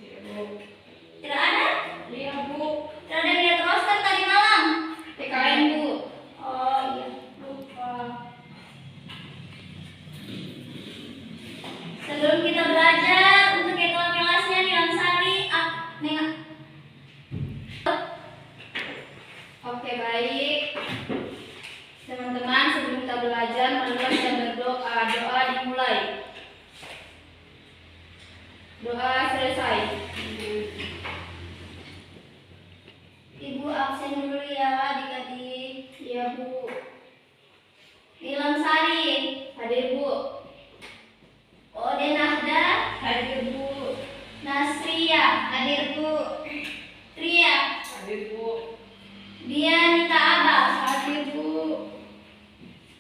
Iya, Bu. Tidak ada? Iya, Bu. Tidak ada yang lihat roster tadi malam? TKN, Bu. Oh iya, lupa. Sebelum kita belajar untuk kelasnya Nilansari, Oke, baik. Teman-teman, sebelum kita belajar, marilah kita berdoa. Doa dimulai. Doa selesai. Ibu absen dulu ya, adik-adik. Iya, Bu. Nilansari, Hadir, Bu. Ode Nahda, Hadir, Bu. Nasria, hadir Bu. Tria, Hadir, Bu. Dianita Abah, Hadir, Bu.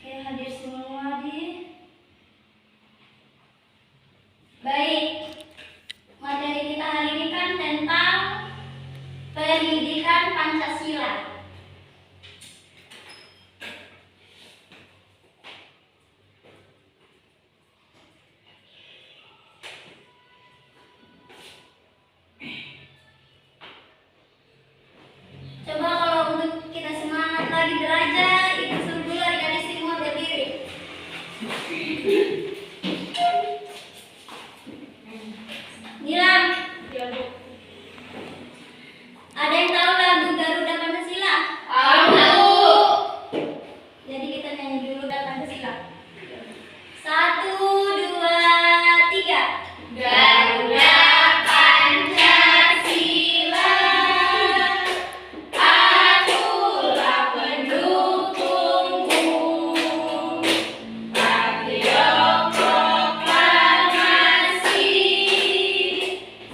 oke, hadir semua di. Baik, materi kita hari ini kan tentang pendidikan Pancasila. Coba kalau untuk kita semangat lagi belajar, itu suruh dulu adik-adik semua berdiri. Nilam, Iya, Bu. ada yang tahu lagu Garuda Pancasila? Tahu. Jadi kita nyanyi dulu Garuda Pancasila. 1, 2, 3. Garuda Pancasila, akulah pendukungmu. Patriot proklamasi,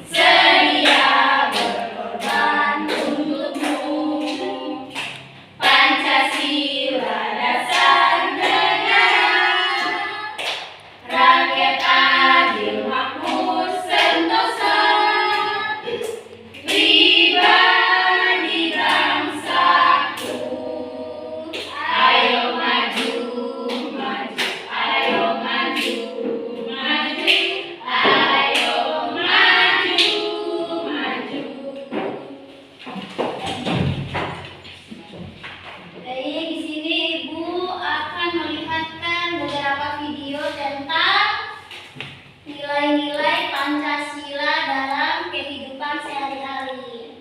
sedia berkorban untukmu. Pancasila dasar negara, rakyat adil makmur sentosa, pribadi bangsaku. Ayo maju, maju, ayo maju, maju, ayo maju, maju. Baik, di sini Ibu akan melihatkan beberapa video tentang nilai-nilai Pancasila dalam kehidupan sehari-hari.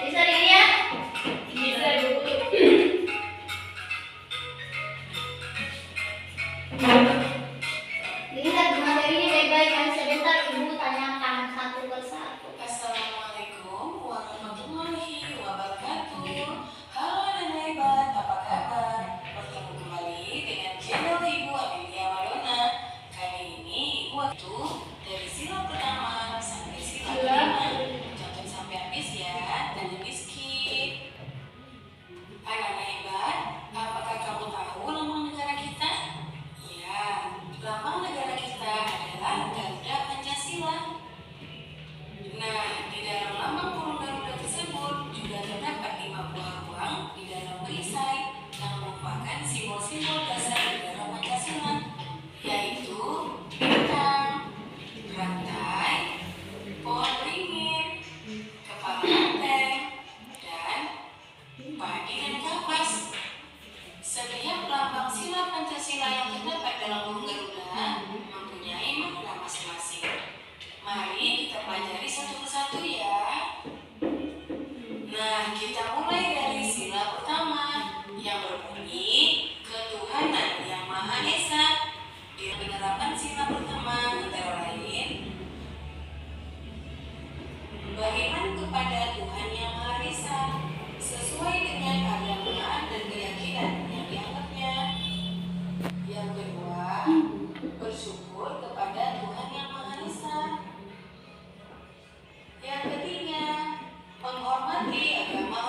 Bisa dilihat? Bisa, Bu. Lihat materinya baik-baik, nanti sebentar Ibu tanyakan satu persatu. Assalamualaikum warahmatullahi wabarakatuh. Halo anak hebat, apa kabar? Bertemu kembali dengan channel Ibu Amelia Madonna. Kali ini Ibu waktu dari sila pertama sampai sila kelima. Tonton sampai habis ya, dan di skip. Anak hebat, apakah kamu tahu lambang negara kita? Ya, lambang negara kita adalah Garuda Pancasila. Nah, di dalam lambang burung Garuda tersebut juga terdapat 5 buah ruang di dalam perisai yang merupakan simbol-simbol dasar negara Pancasila, yaitu bintang, rantai, pohon beringin, kepala banteng, dan padi dan kapas. Setiap lambang sila Pancasila yang terdapat dalam burung Garuda mempunyai makna masing-masing. Mari kita pelajari satu persatu ya. Nah, kita mulai dari sila pertama yang berbunyi ketuhanan yang Maha Esa. Di penerapan sila pertama antara lain beriman kepada Tuhan yang Maha Esa sesuai dengan agama dan keyakinan yang dianggapnya. Yang kedua, bersyukur kepada Tuhan yang Maha Esa. Yang ketiga, menghormati agama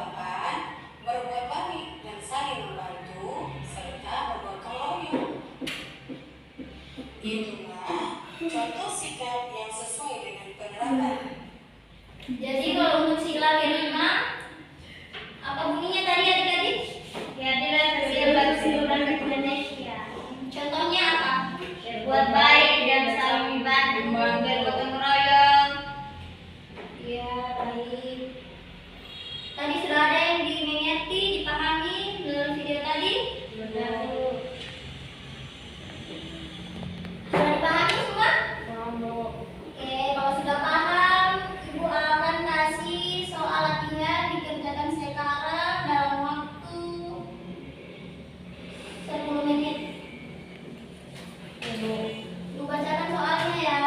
delapan, berbuat baik dan saling membantu, serta bergotong royong. Itulah contoh sikap yang sesuai dengan penerapan. Jadi kalau untuk sila kelima, apa bunyinya tadi adik-adik? Ya, adalah hasil bahasa Indonesia. Contohnya apa? Berbuat baik dan saling membantu, bergotong royong. Ya, baik. Tadi sudah ada yang dimengerti, dipahami dalam video tadi? Benar. Sudah dipahami semua? Mau. Oke, kalau sudah paham, Ibu akan kasih soal latihan dikerjakan sekarang dalam waktu 10 menit. Ibu bacakan soalnya ya.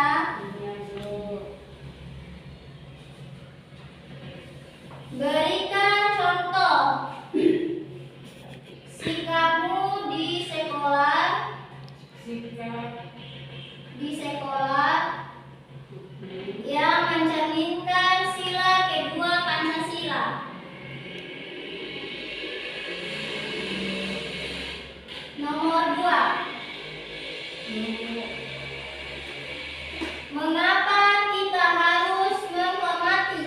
Berikan contoh sikapmu di sekolah yang mencerminkan sila kedua Pancasila. Nomor 2. Mengapa kita harus menghormati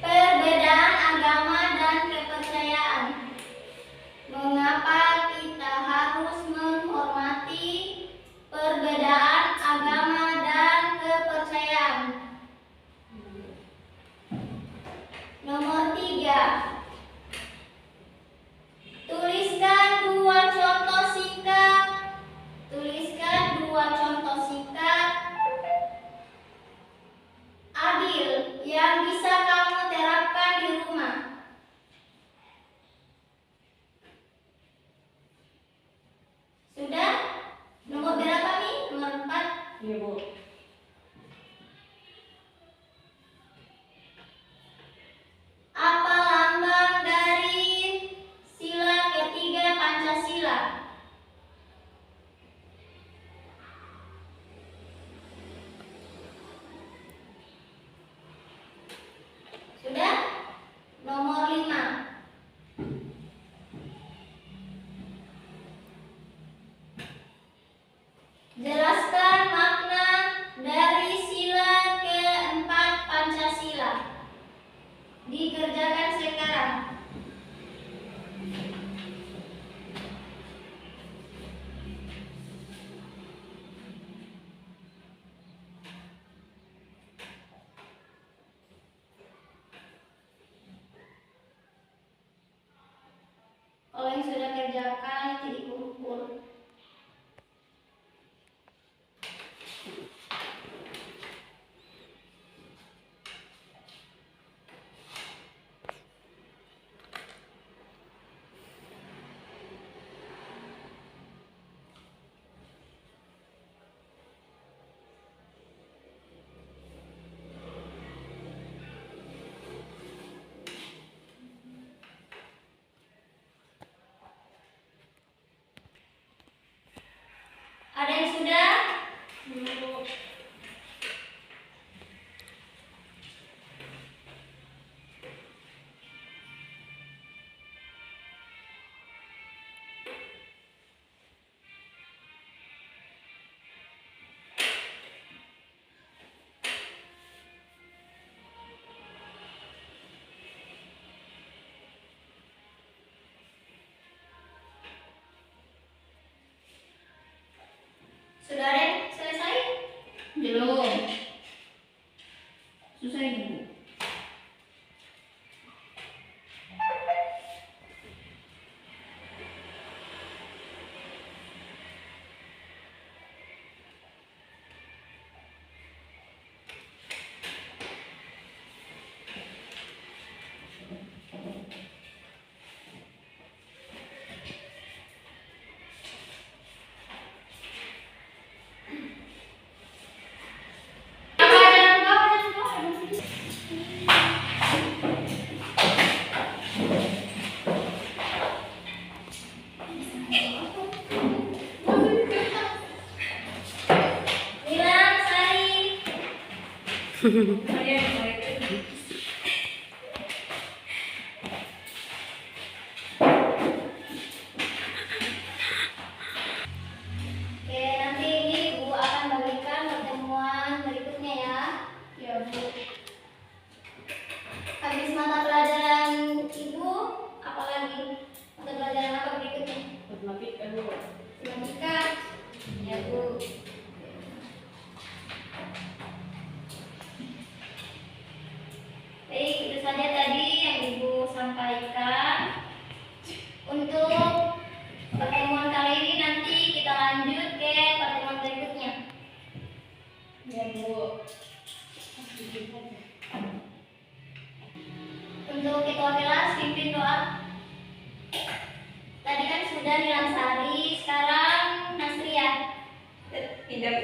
perbedaan agama dan kepercayaan? Mengapa kita harus menghormati perbedaan agama dan kepercayaan? Nomor 3. Tuliskan dua contoh singkat adil yang bisa kamu terapkan di rumah. Sudah? Nomor berapa nih? Nomor 4. Iya, Bu. Apa lambang dari sila ketiga Pancasila? Sudah? Nomor 5. Jelaskan makna dari sila keempat Pancasila. Dikerjakan sekarang. Kalau yang sudah kerjakan itu dikumpul. Ada yang sudah? Sudah ada yang selesai? Belum. Susah ini, Bu. Bilang Sari. Untuk pertemuan kali ini nanti kita lanjut ke pertemuan berikutnya. Ya, Bu. Untuk ketua kelas pimpin doa. Tadi kan sudah Nilansari, sekarang Nasria. Tidak.